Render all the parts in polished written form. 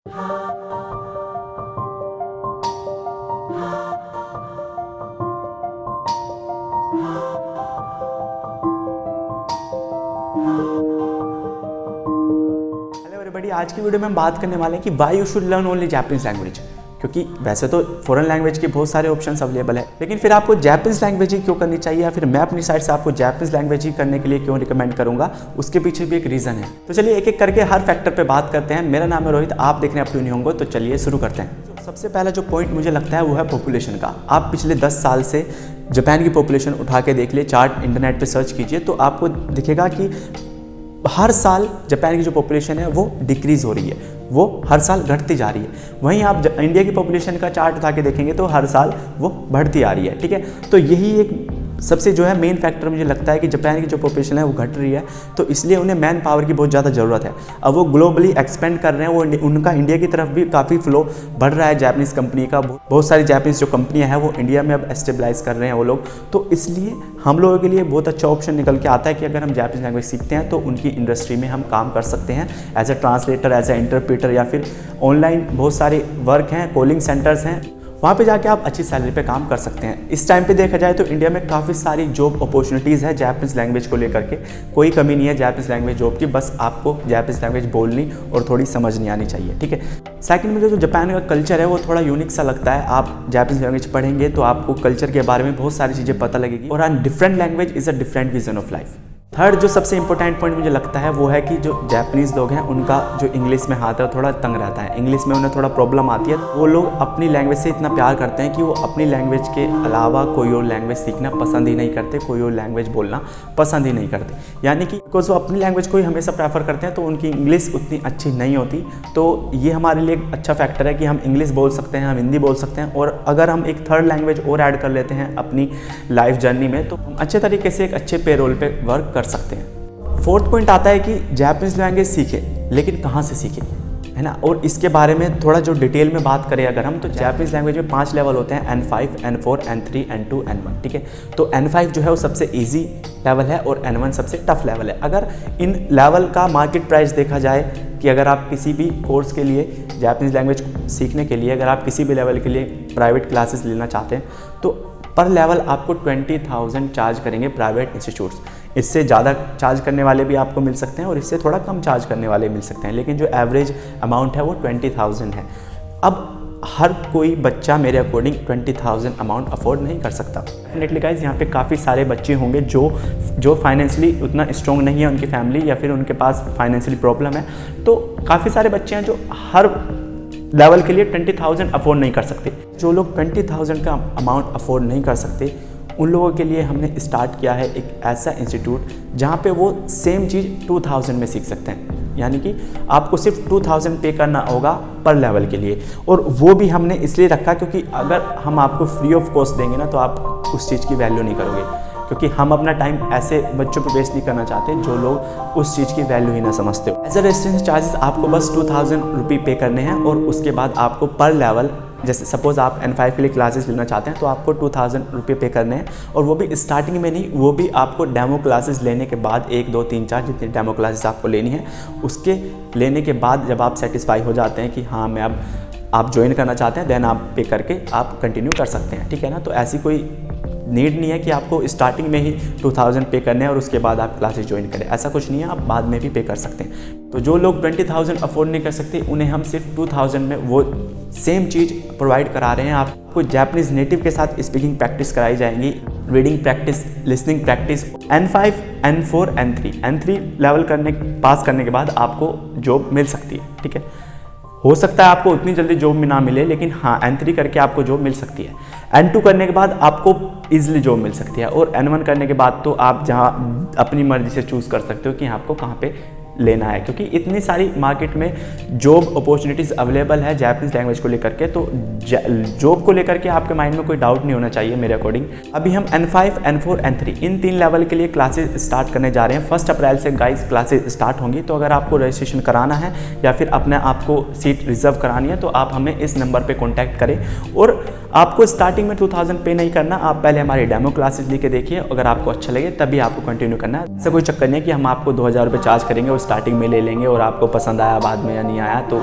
Hello everybody, आज की video में हम बात करने वाले हैं कि why you should learn only Japanese language. क्योंकि वैसे तो फॉरेन लैंग्वेज के बहुत सारे ऑप्शंस अवेलेबल है, लेकिन फिर आपको जापानीज लैंग्वेज ही क्यों करनी चाहिए, या फिर मैं अपनी साइड से आपको जापानीज लैंग्वेज ही करने के लिए क्यों रिकमेंड करूंगा, उसके पीछे भी एक रीज़न है। तो चलिए एक एक करके हर फैक्टर पे बात करते हैं। मेरा नाम है रोहित, आप देख रहे हैं अपनी होंगे, तो चलिए शुरू करते हैं। सबसे पहला जो पॉइंट मुझे लगता है वो है पॉपुलेशन का। आप पिछले 10 साल से जापान की पॉपुलेशन उठा के देख लिए, चार्ट इंटरनेट पर सर्च कीजिए तो आपको दिखेगा कि हर साल जापान की जो पॉपुलेशन है वो डिक्रीज़ हो रही है, वो हर साल घटती जा रही है। वहीं आप इंडिया की पॉपुलेशन का चार्ट उठा के देखेंगे तो हर साल वो बढ़ती आ रही है। ठीक है, तो यही एक सबसे जो है मेन फैक्टर मुझे लगता है कि जापान की जो पॉपुलेशन है वो घट रही है, तो इसलिए उन्हें मैन पावर की बहुत ज़्यादा ज़रूरत है। अब वो ग्लोबली एक्सपेंड कर रहे हैं, वो उनका इंडिया की तरफ भी काफ़ी फ्लो बढ़ रहा है जापानीज़ कंपनी का। बहुत सारी जापानीज़ जो कंपनियां हैं वो इंडिया में अब एस्टेब्लाइज कर रहे हैं वो लोग, तो इसलिए हम लोगों के लिए बहुत अच्छा ऑप्शन निकल के आता है कि अगर हम जापानीज़ लैंग्वेज सीखते हैं तो उनकी इंडस्ट्री में हम काम कर सकते हैं as a translator, as an interpreter, या फिर ऑनलाइन बहुत सारे वर्क हैं, कॉलिंग सेंटर्स हैं, वहाँ पे जाके आप अच्छी सैलरी पे काम कर सकते हैं। इस टाइम पे देखा जाए तो इंडिया में काफ़ी सारी जॉब अपॉर्चुनिटीज़ है जापानीज़ लैंग्वेज को लेकर के। कोई कमी नहीं है जापानीज़ लैंग्वेज जॉब की, बस आपको जापानीज़ लैंग्वेज बोलनी और थोड़ी समझनी आनी चाहिए। ठीक है, सेकंड मुझे जो जापान का कल्चर है वो थोड़ा यूनिक सा लगता है। आप जापानीज़ लैंग्वेज पढ़ेंगे तो आपको कल्चर के बारे में बहुत सारी चीज़ें पता लगेगी, और different language is a different vision of life. Third जो सबसे इंपॉर्टेंट पॉइंट मुझे लगता है वो है कि जो जापानीज़ लोग हैं उनका जो इंग्लिश में हाथ है थोड़ा तंग रहता है, इंग्लिश में उन्हें थोड़ा प्रॉब्लम आती है। वो लोग अपनी लैंग्वेज से इतना प्यार करते हैं कि वो अपनी लैंग्वेज के अलावा कोई और लैंग्वेज सीखना पसंद ही नहीं करते, कोई और लैंग्वेज बोलना पसंद ही नहीं करते। यानी कि बिकॉज वो अपनी लैंग्वेज को ही हमेशा प्रेफर करते हैं, तो उनकी इंग्लिश उतनी अच्छी नहीं होती। तो ये हमारे लिए एक अच्छा फैक्टर है कि हम इंग्लिश बोल सकते हैं, हम हिंदी बोल सकते हैं, और अगर हम एक थर्ड लैंग्वेज और ऐड कर लेते हैं अपनी लाइफ जर्नी में तो हम अच्छे तरीके से एक अच्छे पेरोल पे वर्क कर सकते हैं। फोर्थ पॉइंट आता है कि जापानीज़ लैंग्वेज सीखें, लेकिन कहाँ से सीखें, है ना। और इसके बारे में थोड़ा जो डिटेल में बात करें अगर हम, तो जापानीज़ लैंग्वेज में 5 लेवल होते हैं, N5, N4, N3, N2, N1। ठीक है, तो N5 जो है वो सबसे इजी लेवल है और N1 सबसे टफ लेवल है। अगर इन लेवल का मार्केट प्राइस देखा जाए कि अगर आप किसी भी कोर्स के लिए जापानीज़ लैंग्वेज सीखने के लिए अगर आप किसी भी लेवल के लिए प्राइवेट क्लासेस लेना चाहते हैं तो पर लेवल आपको 20,000 चार्ज करेंगे प्राइवेट इंस्टीट्यूट्स। इससे ज़्यादा चार्ज करने वाले भी आपको मिल सकते हैं और इससे थोड़ा कम चार्ज करने वाले मिल सकते हैं, लेकिन जो एवरेज अमाउंट है वो 20,000 है। अब हर कोई बच्चा मेरे अकॉर्डिंग 20,000 अमाउंट अफोर्ड नहीं कर सकता। डेफिनेटली गाइज यहाँ पे काफ़ी सारे बच्चे होंगे जो फाइनेंशियली उतना स्ट्रॉन्ग नहीं है, उनकी फैमिली या फिर उनके पास फाइनेंशियली प्रॉब्लम है, तो काफ़ी सारे बच्चे हैं जो हर लेवल के लिए 20,000 अफोर्ड नहीं कर सकते। जो लोग 20,000 का अमाउंट अफोर्ड नहीं कर सकते उन लोगों के लिए हमने स्टार्ट किया है एक ऐसा इंस्टीट्यूट जहाँ पे वो सेम चीज़ 2,000 में सीख सकते हैं। यानी कि आपको सिर्फ 2,000 पे करना होगा पर लेवल के लिए, और वो भी हमने इसलिए रखा क्योंकि अगर हम आपको फ्री ऑफ कॉस्ट देंगे ना तो आप उस चीज़ की वैल्यू नहीं करोगे, क्योंकि हम अपना टाइम ऐसे बच्चों पे वेस्ट नहीं करना चाहते जो लोग उस चीज़ की वैल्यू ही ना समझते हो। एज अ रेजिस्टेंस चार्जेस आपको बस 2,000 रुपये पे करने हैं, और उसके बाद आपको पर लेवल, जैसे सपोज़ आप N5 के लिए क्लासेस लेना चाहते हैं तो आपको 2,000 रुपये पे करने हैं, और वो भी स्टार्टिंग में नहीं, वो भी आपको डेमो क्लासेस लेने के बाद 1, 2, 3, 4 जितनी डेमो क्लासेस आपको लेनी है उसके लेने के बाद जब आप सेटिस्फाई हो जाते हैं कि हाँ मैं अब आप ज्वाइन करना चाहते हैं, देन आप पे करके आप कंटिन्यू कर सकते हैं। ठीक है ना, तो ऐसी कोई नीड नहीं है कि आपको स्टार्टिंग में ही 2,000 पे करने हैं और उसके बाद आप क्लासेस ज्वाइन करें, ऐसा कुछ नहीं है, आप बाद में भी पे कर सकते हैं। तो जो लोग 20,000 अफोर्ड नहीं कर सकते उन्हें हम सिर्फ 2,000 में वो सेम चीज़ प्रोवाइड करा रहे हैं। आपको जापानीज़ नेटिव के साथ स्पीकिंग प्रैक्टिस कराई जाएंगी, reading practice, listening practice. N5, N4, N3 level pass करने के बाद आपको जॉब मिल सकती है। ठीक है, हो सकता है आपको उतनी जल्दी जॉब में ना मिले, लेकिन हाँ N3 करके आपको जॉब मिल सकती है। N2 करने के बाद आपको ईजिली जॉब मिल सकती है, और N1 करने के बाद तो आप जहाँ अपनी मर्जी से चूज़ कर सकते हो कि आपको कहाँ पे लेना है, क्योंकि इतनी सारी मार्केट में जॉब अपॉर्चुनिटीज़ अवेलेबल है जापानीज़ लैंग्वेज को लेकर के। तो जॉब को लेकर के आपके माइंड में कोई डाउट नहीं होना चाहिए मेरे अकॉर्डिंग। अभी हम N5, N4, N3 इन 3 लेवल के लिए क्लासेस स्टार्ट करने जा रहे हैं। 1 अप्रैल से गाइस क्लासेस स्टार्ट होंगी, तो अगर आपको रजिस्ट्रेशन कराना है या फिर अपने आपको सीट रिजर्व करानी है तो आप हमें इस नंबर पर कॉन्टैक्ट करें। और आपको स्टार्टिंग में 2,000 पे नहीं करना, आप पहले हमारी डेमो क्लासेस लेके देखिए, अगर आपको अच्छा लगे तभी आपको कंटिन्यू करना है। ऐसा कोई चक्कर नहीं है कि हम आपको 2,000 रुपये चार्ज करेंगे और स्टार्टिंग में ले लेंगे और आपको पसंद आया बाद में या नहीं आया तो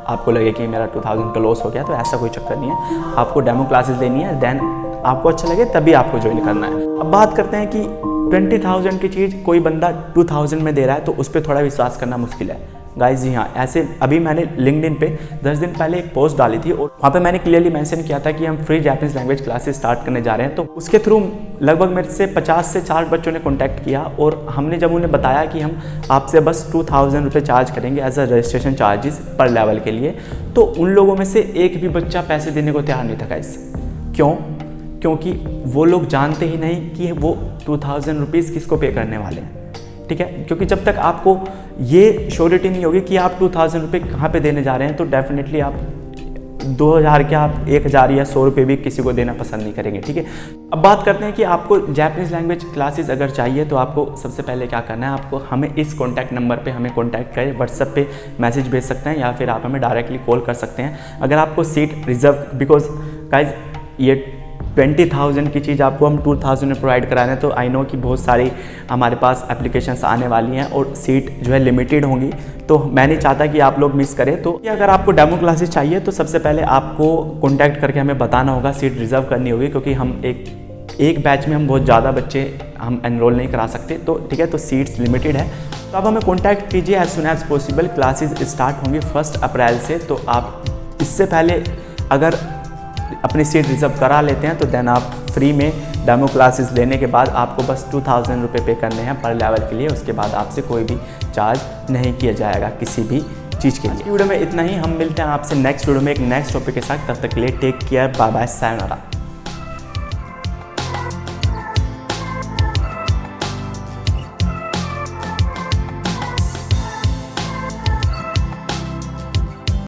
आपको लगे कि मेरा 2000 का लॉस हो गया, तो ऐसा कोई चक्कर नहीं है। आपको डेमो क्लासेस लेनी है, देन आपको अच्छा लगे तभी आपको ज्वाइन करना है। अब बात करते हैं कि 20,000 की चीज़ कोई बंदा 2000 में दे रहा है तो उस पर थोड़ा विश्वास करना मुश्किल है गाइज। जी हाँ, ऐसे अभी मैंने लिंक्डइन पे 10 दिन पहले एक पोस्ट डाली थी और वहाँ पे मैंने क्लियरली मेंशन किया था कि हम free Japanese language classes start करने जा रहे हैं। तो उसके थ्रू लगभग मेरे से 50 से 60 बच्चों ने कॉन्टैक्ट किया और हमने जब उन्हें बताया कि हम आपसे बस 2000 रुपये चार्ज करेंगे एज अ रजिस्ट्रेशन चार्जेस पर लेवल के लिए, तो उन लोगों में से एक भी बच्चा पैसे देने को तैयार नहीं था गाइज। क्यों? क्योंकि वो लोग जानते ही नहीं कि वो 2000 रुपीज़ किसको पे करने वाले हैं। ठीक है, क्योंकि जब तक आपको ये श्योरिटी नहीं होगी कि आप 2000 रुपये कहाँ पे देने जा रहे हैं, तो डेफिनेटली आप 2000 क्या आप 1000 या 100 रुपये भी किसी को देना पसंद नहीं करेंगे। ठीक है, अब बात करते हैं कि आपको जापानीज़ लैंग्वेज क्लासेस अगर चाहिए तो आपको सबसे पहले क्या करना है, आपको हमें इस कॉन्टैक्ट नंबर पे हमें कॉन्टैक्ट करें, व्हाट्सएप पे मैसेज भेज सकते हैं या फिर आप हमें डायरेक्टली कॉल कर सकते हैं। अगर आपको सीट रिजर्व, बिकॉज गाइज ये 20,000 की चीज़ आपको हम 2000 में प्रोवाइड करा रहे हैं, तो आई नो कि बहुत सारी हमारे पास एप्लीकेशंस आने वाली हैं और सीट जो है लिमिटेड होंगी, तो मैं नहीं चाहता कि आप लोग मिस करें। तो अगर आपको डेमो क्लासेस चाहिए तो सबसे पहले आपको कॉन्टैक्ट करके हमें बताना होगा, सीट रिजर्व करनी होगी, क्योंकि हम एक बैच में हम बहुत ज़्यादा बच्चे हम एनरोल नहीं करा सकते। तो ठीक है, तो सीट्स लिमिटेड है, तो आप हमें कॉन्टैक्ट कीजिए as soon as possible. Classes start होंगी 1 अप्रैल से, तो आप इससे पहले अगर अपनी सीट रिजर्व करा लेते हैं तो देन आप फ्री में डेमो क्लासेस लेने के बाद आपको बस 2000 रुपये पे करने हैं पर लेवल के लिए। उसके बाद आपसे कोई भी चार्ज नहीं किया जाएगा किसी भी चीज़ के लिए। वीडियो में इतना ही, हम मिलते हैं आपसे नेक्स्ट वीडियो में एक नेक्स्ट टॉपिक के साथ। तब तक के लिए take care, bye bye, sayonara.